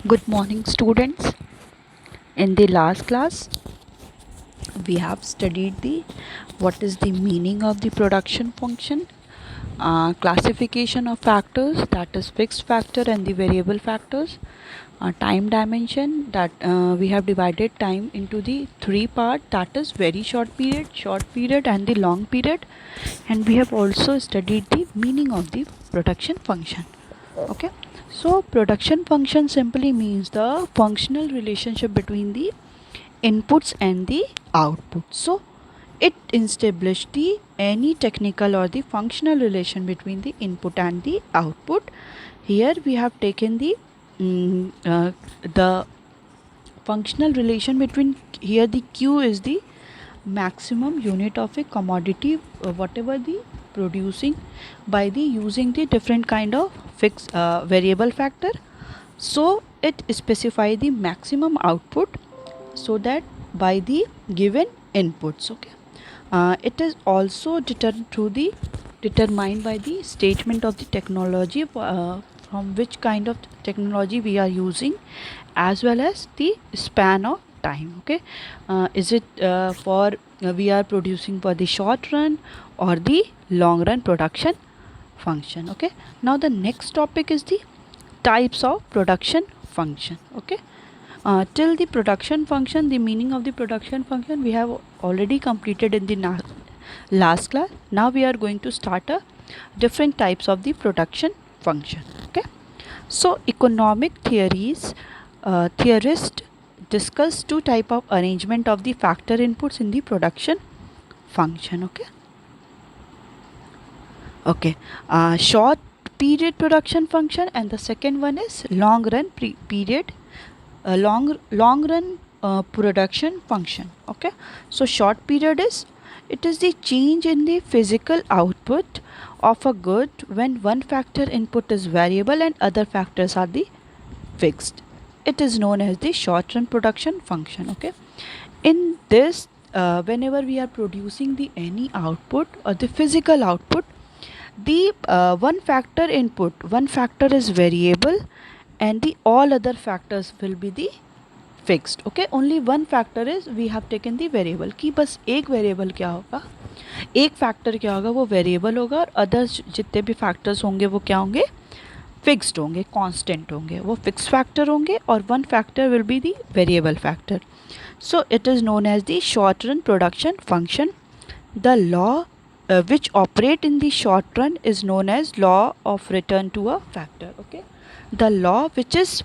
Good morning, students. In the last class, we have studied the what is the meaning of the production function, classification of factors, that is fixed factor and the variable factors, time dimension, that we have divided time into the three part, that is very short period and the long period, and we have also studied the meaning of the production function. Okay, so production function simply means the functional relationship between the inputs and the outputs. So it established the any technical or the functional relation between the input and the output. Here we have taken the functional relation between, here the Q is the maximum unit of a commodity, whatever the producing by the using the different kind of fixed variable factor. So it specify the maximum output, so that by the given inputs. Okay, it is also determined by the statement of the technology, from which kind of technology we are using, as well as the span of time. Okay, is it for we are producing for the short run or the long run production function. Okay, now the next topic is the types of production function. Okay, till the production function, the meaning of the production function we have already completed in the last class. Now we are going to start a different types of the production function. Okay, so economic theorists discuss two type of arrangement of the factor inputs in the production function. Okay, short period production function, and the second one is long run period long run production function. Okay, so short period is, it is the change in the physical output of a good when one factor input is variable and other factors are the fixed. It is known as the short run production function. Okay, in this, whenever we are producing the any output or the physical output, the one factor is variable and the all other factors will be the fixed. Okay, only one factor is, we have taken the variable कि बस एक variable क्या होगा, एक factor क्या होगा, वो variable होगा, और others जितने भी factors होंगे वो क्या होंगे, fixed होंगे, constant होंगे, वो fixed factor होंगे, और one factor will be the variable factor. So it is known as the short run production function. The law which operate in the short run is known as law of return to a factor. Okay, the law which is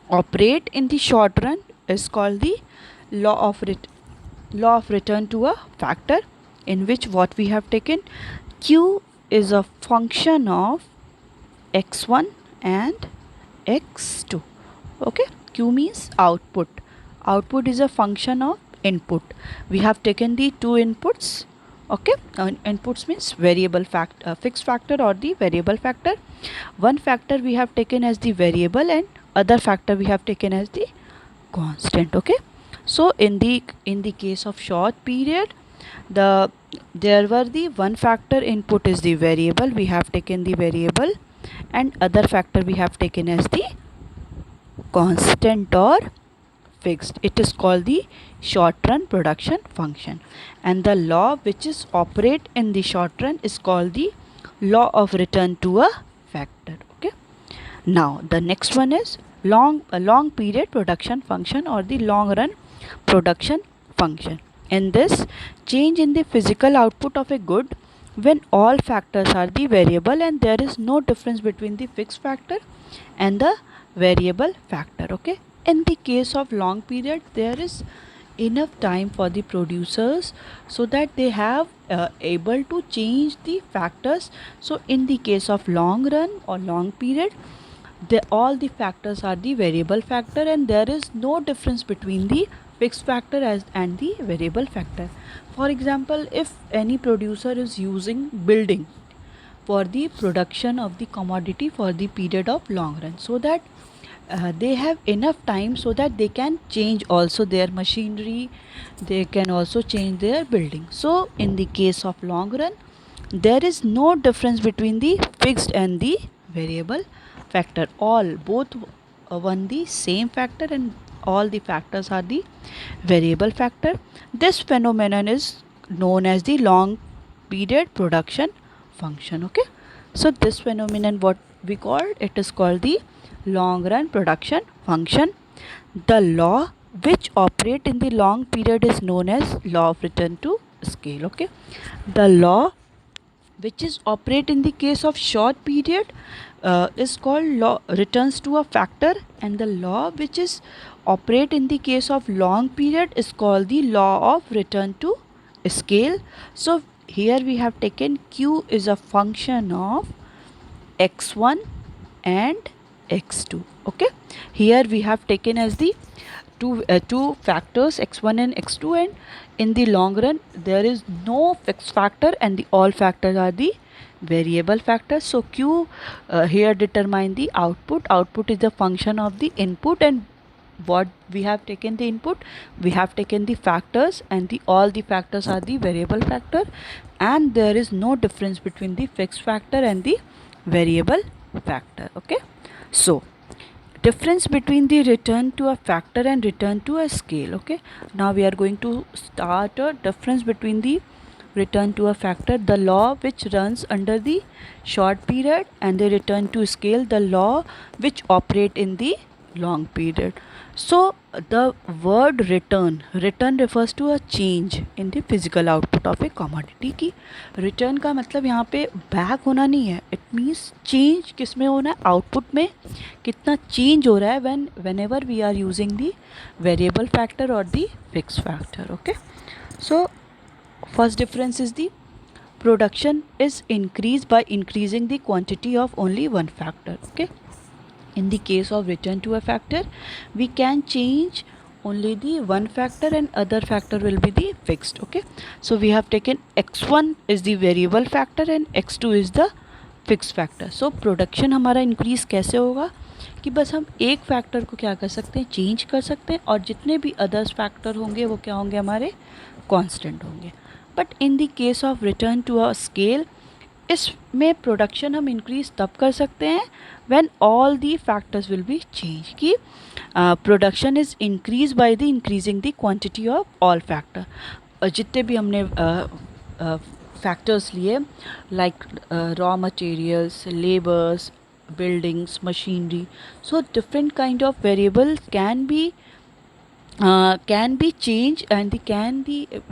operate in the short run is called the law of return to a factor, in which what we have taken, Q is a function of x1 and x2. Okay, Q means output is a function of input. We have taken the two inputs. Okay, inputs means variable fixed factor or the variable factor. One factor we have taken as the variable and other factor we have taken as the constant. Okay, so in the case of short period, there were the one factor input is the variable, we have taken the variable, and other factor we have taken as the constant or fixed. It is called the short run production function, and the law which is operate in the short run is called the law of return to a factor. Okay, now the next one is long period production function or the long run production function. In this, change in the physical output of a good when all factors are the variable and there is no difference between the fixed factor and the variable factor. Okay, in the case of long period, there is enough time for the producers so that they have able to change the factors. So in the case of long run or long period, all the factors are the variable factor and there is no difference between the fixed factor and the variable factor. For example, if any producer is using building for the production of the commodity for the period of long run, so that they have enough time so that they can change also their machinery, they can also change their building. So in the case of long run, there is no difference between the fixed and the variable factor. All both one the same factor and all the factors are the variable factor. This phenomenon is known as the long period production function. Okay, so this phenomenon, what we call it, is called the long run production function. The law which operate in the long period is known as law of return to scale. Okay, the law which is operate in the case of short period is called law returns to a factor, and the law which is operate in the case of long period is called the law of return to scale. So here we have taken q is a function of x1 and x2. Okay, here we have taken as the two factors x1 and x2, and in the long run there is no fixed factor and the all factors are the variable factors. So q here determine the output. Output is the function of the input, and what we have taken the input, we have taken the factors, and the all the factors are the variable factor, and there is no difference between the fixed factor and the variable factor. Okay, so difference between the return to a factor and return to a scale. Okay, now we are going to start a difference between the return to a factor, the law which runs under the short period, and the return to scale, the law which operate in the long period. So the word return refers to a change in the physical output of a commodity. की return का मतलब यहाँ पे back होना नहीं है, it means change किस में होना है, output में कितना change हो रहा है whenever we are using the variable factor or the fixed factor. Okay, so first difference is the production is increased by increasing the quantity of only one factor. Okay, in the case of return to a factor, we can change only the one factor and other factor will be the fixed. Okay, so we have taken x1 is the variable factor and x2 is the fixed factor. So production हमारा increase कैसे होगा कि बस हम एक factor को क्या कर सकते हैं, चेंज कर सकते हैं, और जितने भी अदर्स फैक्टर होंगे वो क्या होंगे, हमारे कांस्टेंट होंगे. But in the case of return to a scale, इसमें प्रोडक्शन हम इंक्रीज तब कर सकते हैं when all the factors will be change. कि production is increase by the increasing the quantity of all factor. जितने भी हमने फैक्टर्स लिए, like raw materials, labours, buildings, machinery, so different kind of variables can be changed, and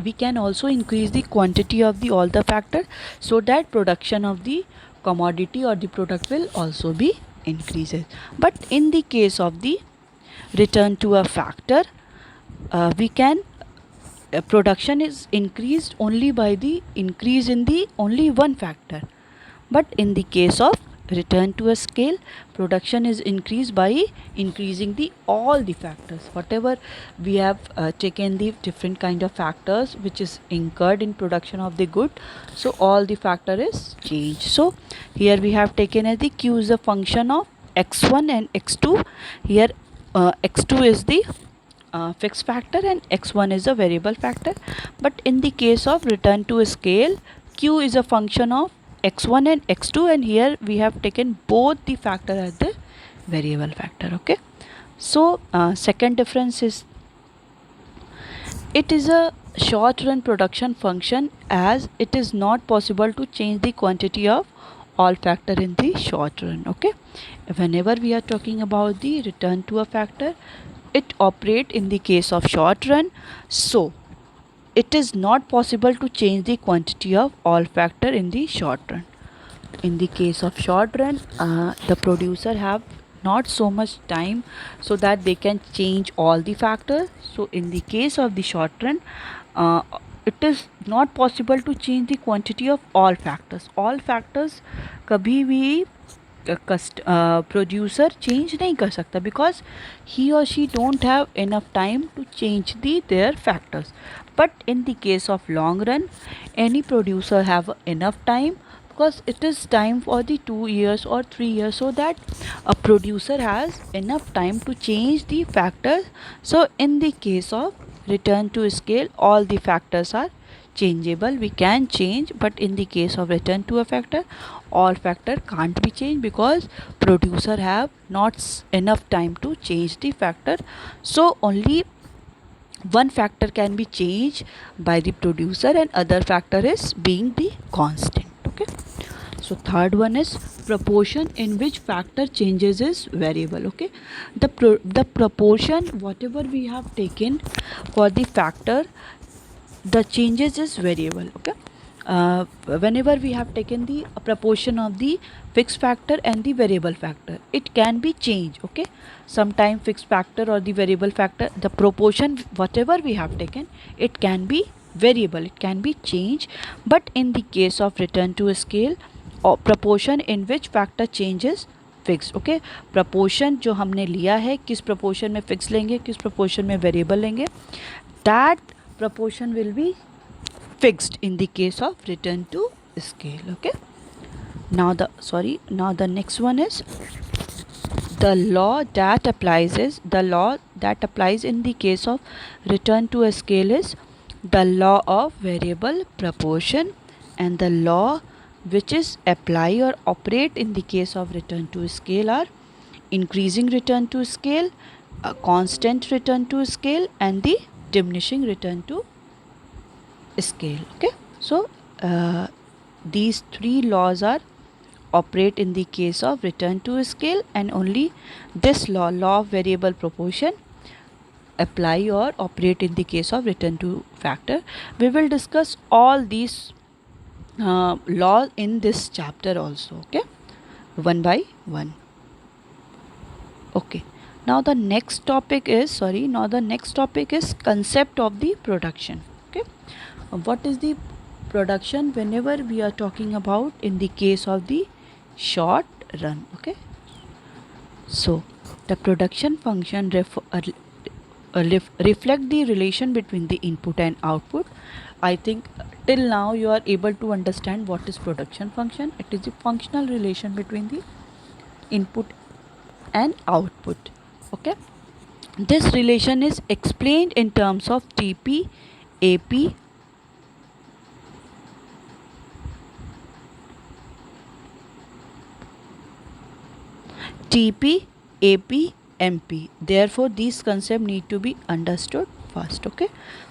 we can also increase the quantity of the all the factor, so that production of the commodity or the product will also be increases. But in the case of the return to a factor, we can production is increased only by the increase in the only one factor. But in the case of return to a scale, production is increased by increasing the all the factors. Whatever we have taken the different kind of factors which is incurred in production of the good, so all the factor is changed. So here we have taken as the q is a function of x1 and x2. Here x2 is the fixed factor and x1 is a variable factor. But in the case of return to a scale, q is a function of x1 and x2, and here we have taken both the factor as the variable factor. Okay, so second difference is it is a short run production function, as it is not possible to change the quantity of all factor in the short run. Okay, whenever we are talking about the return to a factor, it operate in the case of short run, so it is not possible to change the quantity of all factor in the short run. In the case of short run, the producer have not so much time so that they can change all the factors. So in the case of the short run, it is not possible to change the quantity of all factors. All factors कभी भी producer change नहीं कर सकता, because he or she don't have enough time to change their factors. But in the case of long run, any producer have enough time, because it is time for the 2 years or 3 years, so that a producer has enough time to change the factors. So in the case of return to scale, all the factors are changeable, we can change, but in the case of return to a factor, all factor can't be changed because producer have not enough time to change the factor. So only one factor can be changed by the producer and other factor is being the constant. Okay, so third one is proportion in which factor changes is variable. Okay, the proportion whatever we have taken for the factor, the changes is variable. Okay, whenever we have taken the proportion of the fixed factor and the variable factor, it can be changed. Okay, sometime fixed factor or the variable factor, the proportion whatever we have taken, it can be variable, it can be changed. But in the case of return to a scale, or proportion in which factor changes fix. Okay, proportion जो हमने लिया है, किस proportion में fix लेंगे, किस proportion में variable लेंगे, that proportion will be fixed in the case of return to scale. Okay, now the next one is the law that applies in the case of return to a scale is the law of variable proportion, and the law which is apply or operate in the case of return to scale are increasing return to scale, constant return to scale, and the diminishing return to scale. Okay, so these three laws are operate in the case of return to scale, and only this law of variable proportion apply or operate in the case of return to factor. We will discuss all these laws in this chapter also. Okay, one by one. Okay, now the next topic is concept of the production. Okay, what is the production whenever we are talking about in the case of the short run. Okay, so the production function reflect the relation between the input and output. I think till now you are able to understand what is production function. It is the functional relation between the input and output. Okay, this relation is explained in terms of TP, AP, MP. Therefore, these concepts need to be understood first. Okay,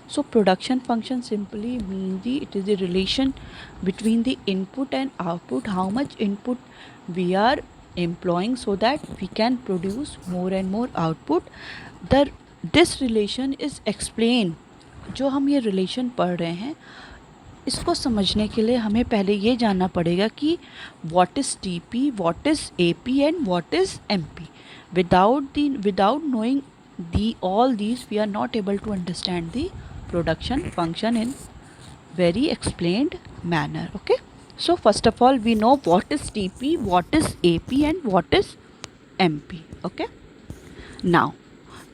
so production function simply means it is the relation between the input and output, how much input we are employing so that we can produce more and more output. This relation is explained. जो हम ये relation पढ़ रहे हैं, इसको समझने के लिए हमें पहले ये जानना पड़ेगा कि what is TP, what is AP and what is MP. Without knowing all these, we are not able to understand the production function in very explained manner. Okay, so first of all we know what is TP, what is AP and what is MP. Okay, now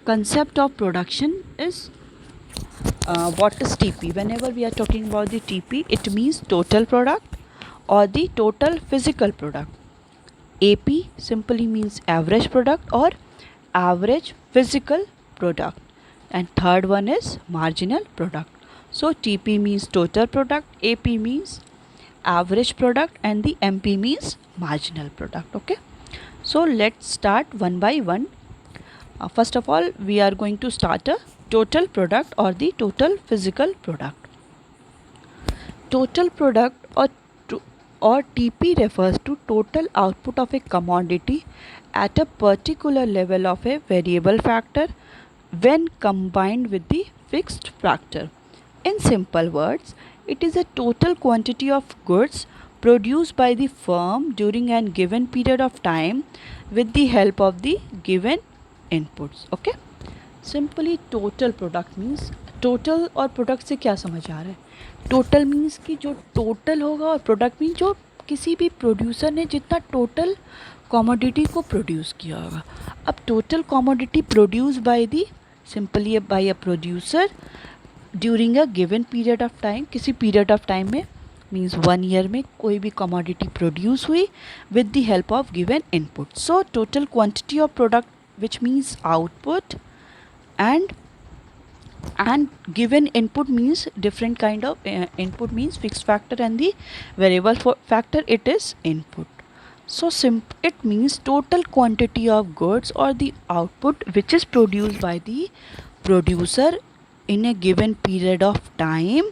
concept of production is what is TP. Whenever we are talking about the TP, it means total product or the total physical product. AP simply means average product or average physical product, and third one is marginal product. So TP means total product, AP means average product, and the MP means marginal product. Okay, so let's start one by one. First of all, we are going to start a total product or the total physical product. Total product or TP refers to total output of a commodity at a particular level of a variable factor when combined with the fixed factor. In simple words, it is a total quantity of goods produced by the firm during a given period of time with the help of the given inputs. Okay, simply total product means total, और product से क्या समझ आ रहा है? Total means कि जो total होगा, और प्रोडक्ट मीन्स जो किसी भी प्रोड्यूसर ने जितना टोटल कमोडिटी को प्रोड्यूस किया होगा. अब total commodity produce by the simply by a producer during a given period of time. किसी पीरियड ऑफ टाइम में मीन्स 1 ईयर में कोई भी कमोडिटी प्रोड्यूस हुई with the help of given input. So total quantity of product which means output, and and given input means different kind of input means fixed factor and the variable factor, it is input. So it means total quantity of goods or the output which is produced by the producer in a given period of time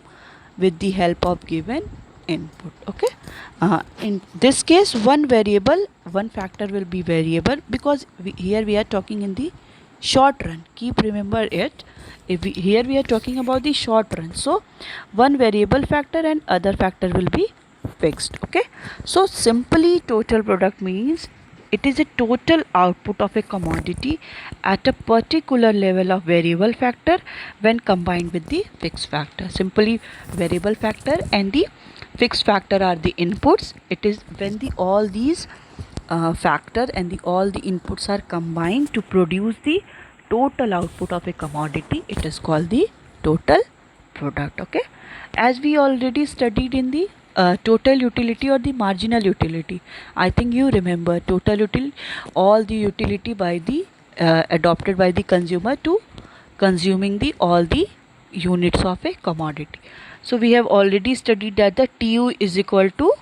with the help of given input. Okay, in this case one factor will be variable because here we are talking in the short run. Keep remember it, here we are talking about the short run, so one variable factor and other factor will be fixed. Okay, so simply total product means it is a total output of a commodity at a particular level of variable factor when combined with the fixed factor. Simply variable factor and the fixed factor are the inputs. It is when all these factor and all the inputs are combined to produce the total output of a commodity, it is called the total product. Okay, as we already studied in the total utility or the marginal utility, I think you remember total utility, all the utility by the adopted by the consumer to consuming the all the units of a commodity. So we have already studied that the TU is equal to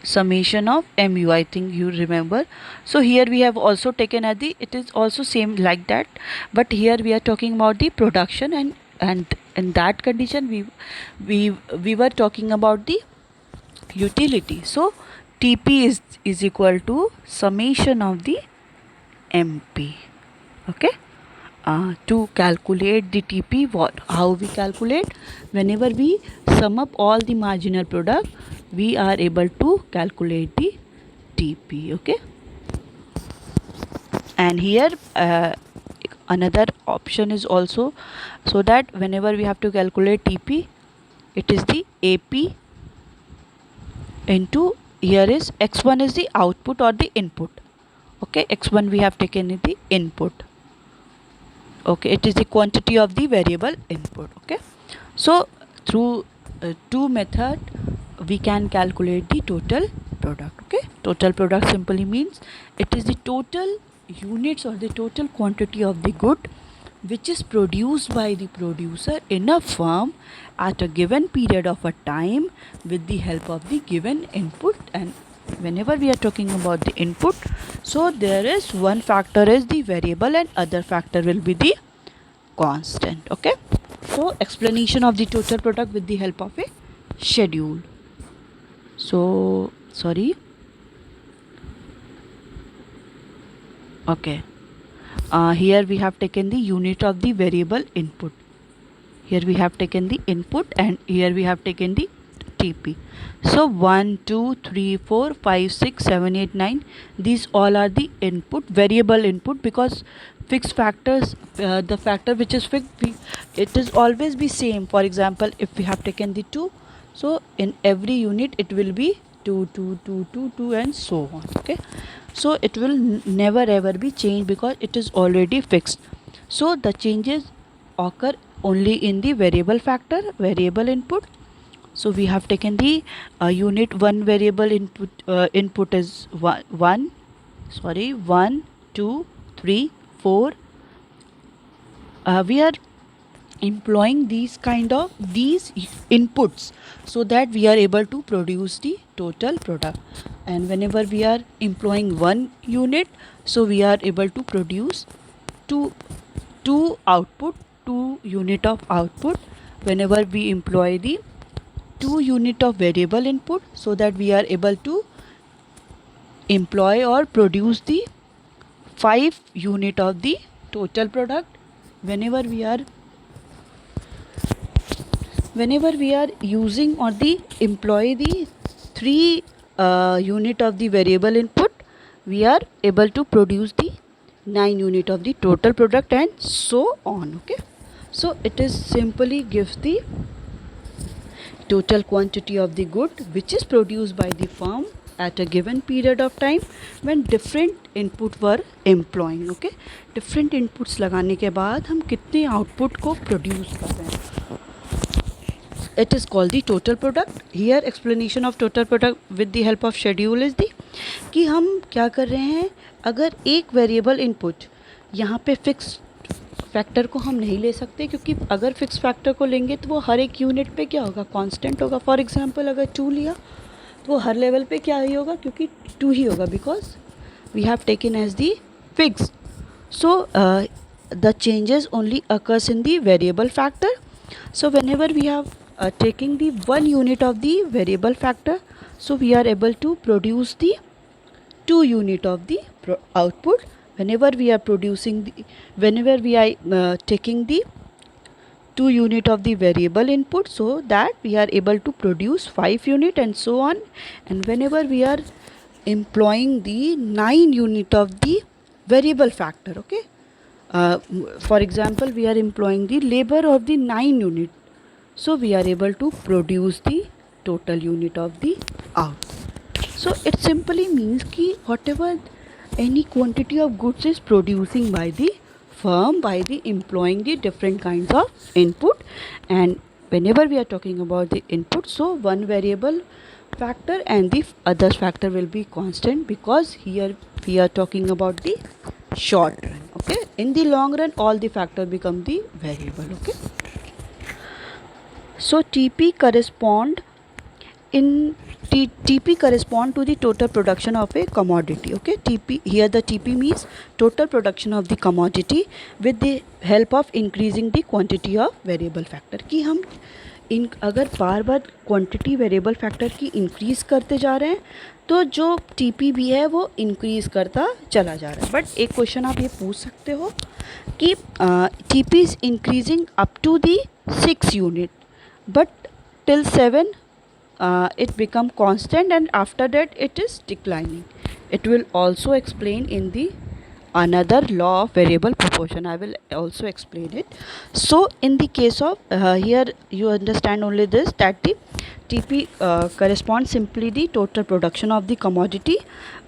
summation of mu, I think you remember. So here we have also taken as the, it is also same like that, but here we are talking about the production, and in that condition we were talking about the utility. So TP is equal to summation of the MP. Okay, to calculate the TP, how we calculate? Whenever we sum up all the marginal product, we are able to calculate the TP. Okay, and here another option is also, so that whenever we have to calculate TP, it is the AP into, here is x1 is the output or the input. Okay, x1 we have taken in the input. Okay, it is the quantity of the variable input. Okay, so through two method we can calculate the total product. Okay, total product simply means it is the total units or the total quantity of the good which is produced by the producer in a firm at a given period of a time with the help of the given input. And whenever we are talking about the input, so there is one factor is the variable and other factor will be the constant. Okay, so explanation of the total product with the help of a schedule. So sorry, okay, here we have taken the unit of the variable input, here we have taken the input, and here we have taken the TP. So 1 2 3 4 5 6 7 8 9, these all are the input, variable input, because fixed factors, the factor which is fixed, it is always be same. For example, if we have taken the 2, so in every unit it will be 2 2 2 2 2 and so on. Okay, so it will never ever be changed because it is already fixed. So the changes occur only in the variable factor, variable input. So we have taken the unit 1 variable input, input is 1 2 3 4. We are employing these kind of these inputs so that we are able to produce the total product. And whenever we are employing one unit, so we are able to produce two unit of output. Whenever we employ the 2 unit of variable input, so that we are able to employ or produce the 5 unit of the total product. Whenever we are using or the employ the 3 unit of the variable input, we are able to produce the 9 unit of the total product, and so on. Okay, so it is simply gives the total quantity of the good which is produced by the firm at a given period of time when different input were employing. Okay, different inputs लगाने के बाद हम कितने output को produce कर रहे हैं, it is called the total product. Here explanation of total product with the help of schedule is the कि हम क्या कर रहे हैं, अगर एक वेरिएबल इनपुट यहाँ पे फिक्स फैक्टर को हम नहीं ले सकते, क्योंकि अगर फिक्स फैक्टर को लेंगे तो वो हर एक यूनिट पे क्या होगा, कांस्टेंट होगा. फॉर एग्जांपल अगर 2 लिया तो वो हर लेवल पे क्या ही होगा, क्योंकि 2 ही होगा, because we have taken as the fix. So the changes only occurs in the variable factor. So whenever we have taking the one unit of the variable factor, so we are able to produce the 2 unit of the output. Whenever we are producing the, whenever we are taking the 2 unit of the variable input, so that we are able to produce 5 unit and so on. And whenever we are employing the 9 unit of the variable factor, okay, for example we are employing the labor of the 9 unit, so we are able to produce the total unit of the out. So it simply means ki whatever any quantity of goods is producing by the firm by the employing the different kinds of input. And whenever we are talking about the input, so one variable factor and the other factor will be constant, because here we are talking about the short run. Okay, in the long run all the factor become the variable. Okay, so TP correspond in TP correspond to the total production of a commodity. Okay, TP here, the TP means total production of the commodity with the help of increasing the quantity of variable factor. कि हम इन अगर बार बार quantity variable factor की increase करते जा रहे हैं तो जो टीपी भी है वो इंक्रीज़ करता चला जा रहा है. बट एक क्वेश्चन आप ये पूछ सकते हो कि TP is increasing up to the 6 unit, but till 7 it become constant, and after that it is declining. It will also explain in the another law of variable proportion. I will also explain it. So in the case of here you understand only this, that the TP corresponds simply the total production of the commodity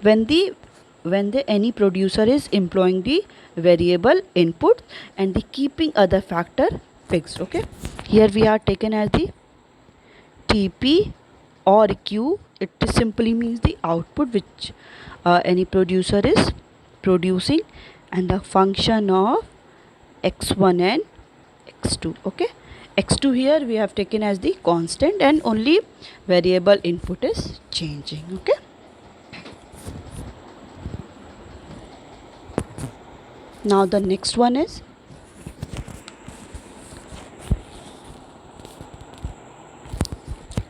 when the any producer is employing the variable input and the keeping other factor fixed. Okay, here we are taken as the TP or Q. It simply means the output which any producer is producing, and the function of x1 and x2. Okay, x2 here we have taken as the constant and only variable input is changing. Okay, now the next one is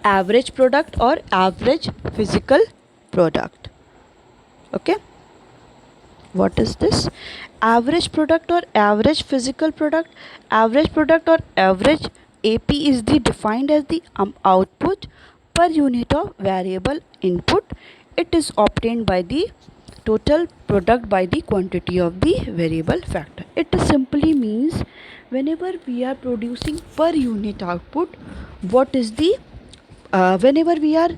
average product or average physical product. Okay, what is this? Average product or average physical product. Average product or average AP is the defined as the output per unit of variable input. It is obtained by the total product by the quantity of the variable factor. It simply means whenever we are producing per unit output, what is the whenever we are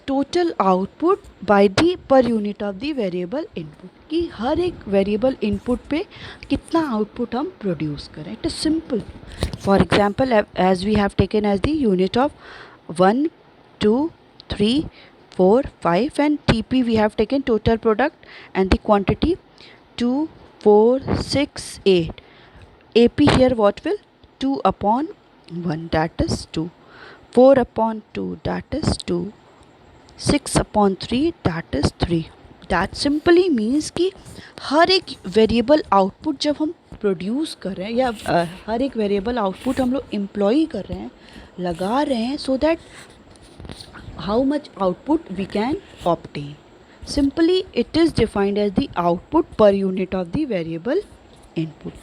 total output by the per unit of the variable input, कि हर एक variable input पे कितना output हम produce करें. It is simple. For example as we have taken as the unit of 1 2 3 4 5 and TP we have taken total product and the quantity 2 4 6 8. AP here what will 2 upon 1, that is 2. 4 upon 2, that is 2. 6 upon 3, that is 3. That simply means कि हर एक variable output जब हम produce कर रहे हैं या हर एक variable output हम लोग एम्प्लॉय कर रहे हैं, लगा रहे हैं, so that how much output we can obtain. Simply it is defined as the output per unit of the variable input.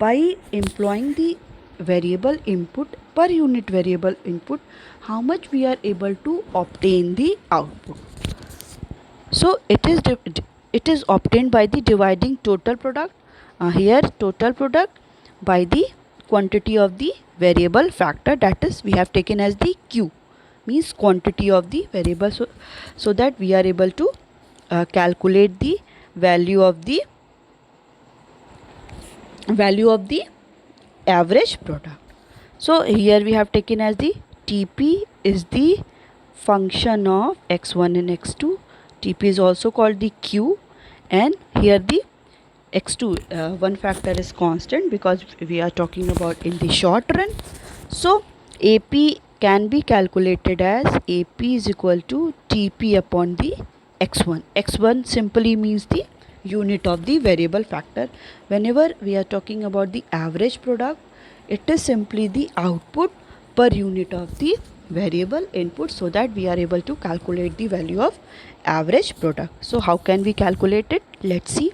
By employing the variable input per unit variable input, how much we are able to obtain the output. So it is obtained by the dividing total product, here total product by the quantity of the variable factor, that is we have taken as the Q, means quantity of the variable, so that we are able to calculate the value of the average product. So here we have taken as the TP is the function of x1 and x2. TP is also called the Q, and here the x2 one factor is constant because we are talking about in the short run. So AP can be calculated as AP is equal to TP upon the x1. X1 simply means the unit of the variable factor. Whenever we are talking about the average product, it is simply the output per unit of the variable input, so that we are able to calculate the value of average product. So how can we calculate it? Let's see.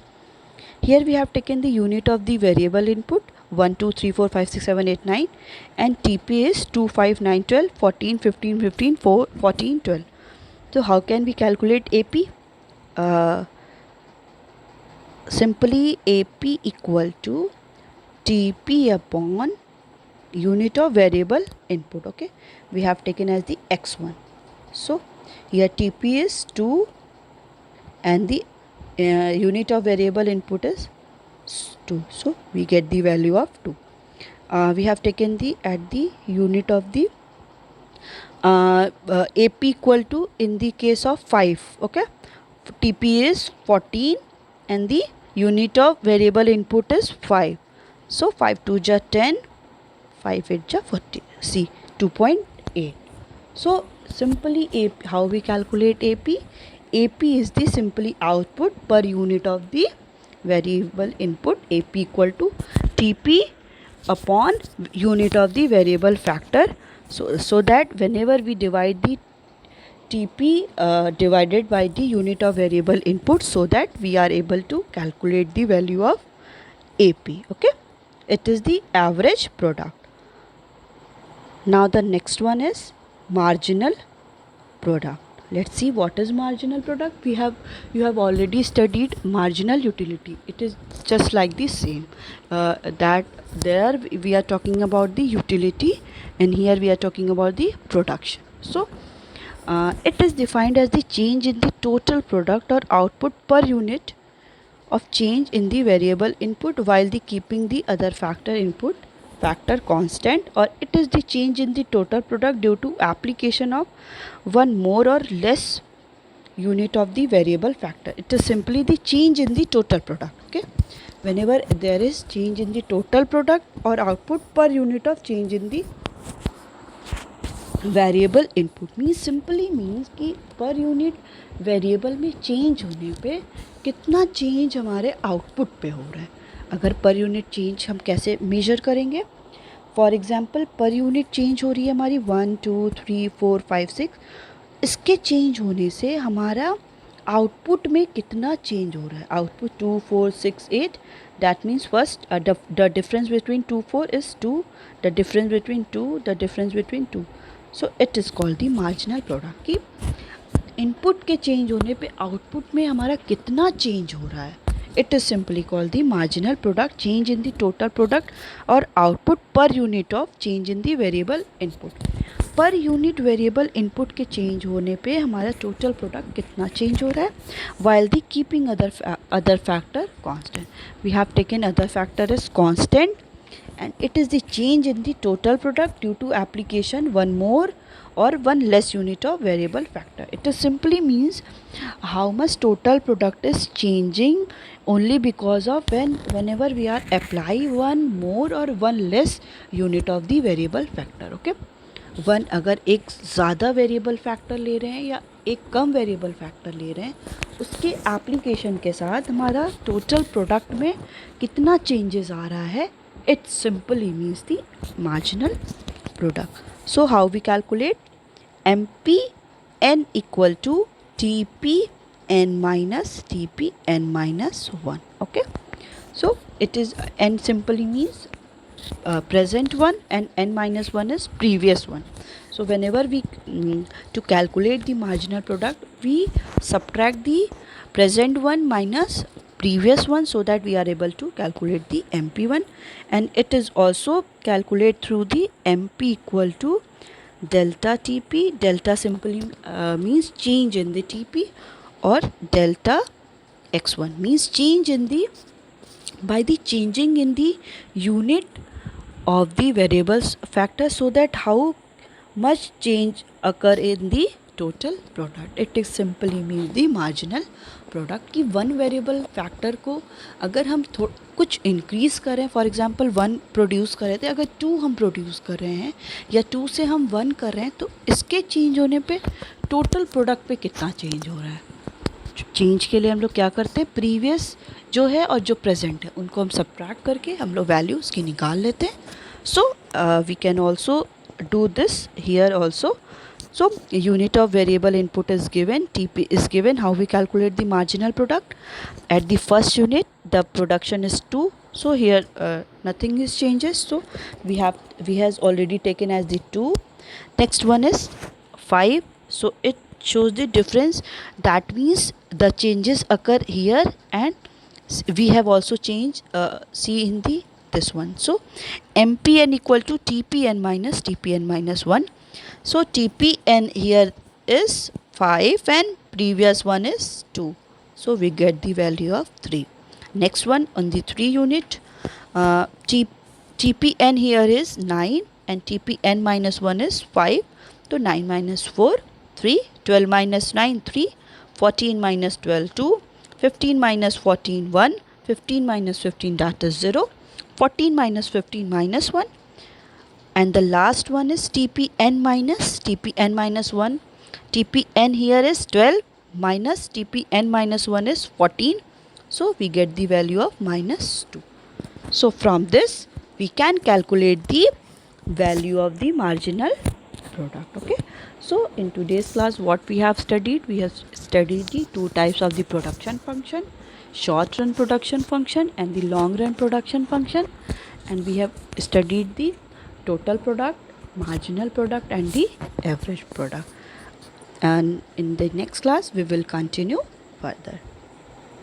Here we have taken the unit of the variable input 1, 2, 3, 4, 5, 6, 7, 8, 9, and TP is 2, 5, 9, 12, 14, 15, 15, 4, 14, 12. So how can we calculate AP? Simply AP equal to TP upon unit of variable input. Okay, we have taken as the x1. So here TP is 2 and the unit of variable input is 2, so we get the value of 2. We have taken the at the unit of the AP equal to, in the case of 5, okay, TP is 14 and the unit of variable input is 5, so 5 2 ja 10, 5 8 ja 40, see 2.8. So simply AP, how we calculate AP? AP is the simply output per unit of the variable input. AP equal to TP upon unit of the variable factor. So that whenever we divide the TP divided by the unit of variable input, so that we are able to calculate the value of AP. Okay, it is the average product. Now the next one is marginal product. Let's see what is marginal product. You have already studied marginal utility. It is just like the same, that there we are talking about the utility and here we are talking about the production. So it is defined as the change in the total product or output per unit of change in the variable input while the keeping the other factor input factor constant, or it is the change in the total product due to application of one more or less unit of the variable factor. It is simply the change in the total product. Okay, whenever there is change in the total product or output per unit of change in the variable input means simply means कि पर unit variable में change होने पे कितना change हमारे output पे हो रहा है. अगर पर यूनिट चेंज हम कैसे मेजर करेंगे? For example per unit change हो रही है हमारी 1 2 3 4 5 6, इसके चेंज होने से हमारा आउटपुट में कितना चेंज हो रहा है. Output 2 4 6 8, that means first the difference between 2 4 is 2, the difference between 2, the difference between 2. So it is called the marginal product कि इनपुट के चेंज होने पे आउटपुट में हमारा कितना चेंज हो रहा है. It is simply called the marginal product, change in the total product और output per unit of change in the variable input. Per unit variable input के चेंज होने पे हमारा टोटल प्रोडक्ट कितना चेंज हो रहा है, while the keeping other factor constant. We have taken other factor is constant and it is the change in the total product due to application one more or one less unit of variable factor. It is simply means how much total product is changing only because of whenever we are apply one more or one less unit of the variable factor. Okay, one अगर एक ज़्यादा variable factor ले रहे हैं या एक कम variable factor ले रहे हैं, उसके एप्लीकेशन के साथ हमारा टोटल प्रोडक्ट में कितना चेंजेस आ रहा है, it simply means the marginal product. So how we calculate? MP n equal to TP n minus TP n minus 1. Okay, so it is n simply means present one and n minus 1 is previous one. So whenever we to calculate the marginal product, we subtract the present one minus previous one, so that we are able to calculate the MP1, and it is also calculate through the MP equal to delta TP. Delta simply means change in the TP, or delta x1 means change in the by the changing in the unit of the variables factor, so that how much change occur in the total product. It is simply means the marginal product कि one variable factor को अगर हम कुछ increase करें, for example 1 produce कर रहे थे, अगर 2 हम प्रोड्यूस कर रहे हैं या 2 से हम 1 कर रहे हैं, तो इसके चेंज होने पे टोटल प्रोडक्ट पे कितना चेंज हो रहा है. चेंज के लिए हम लोग क्या करते हैं, प्रीवियस जो है और जो प्रेजेंट है उनको हम सब्ट्रैक्ट करके हम लोग वैल्यू उसकी निकाल लेते हैं. So we can also do this here also. So unit of variable input is given, TP is given. How we calculate the marginal product? At the first unit the production is 2, so here nothing is changes, so we has already taken as the 2. Next one is 5, so it shows the difference, that means the changes occur here, and we have also changed see in the this one. So MPN equal to TPN minus TPN minus 1. So TPN here is 5 and previous one is 2. So we get the value of 3. Next one on the 3 unit, TPN here is 9 and TPN minus 1 is 5. So 9 minus 4, 3, 12 minus 9, 3, 14 minus 12, 2, 15 minus 14, 1, 15 minus 15, that is 0. 14 minus 15 minus 1, and the last one is TPN minus 1. TPN here is 12 minus TPN minus 1 is 14, so we get the value of minus 2. So from this we can calculate the value of the marginal product. Okay, so in today's class what we have studied the two types of the production function, short run production function and the long run production function, and we have studied the total product, marginal product and the average product, and in the next class we will continue further.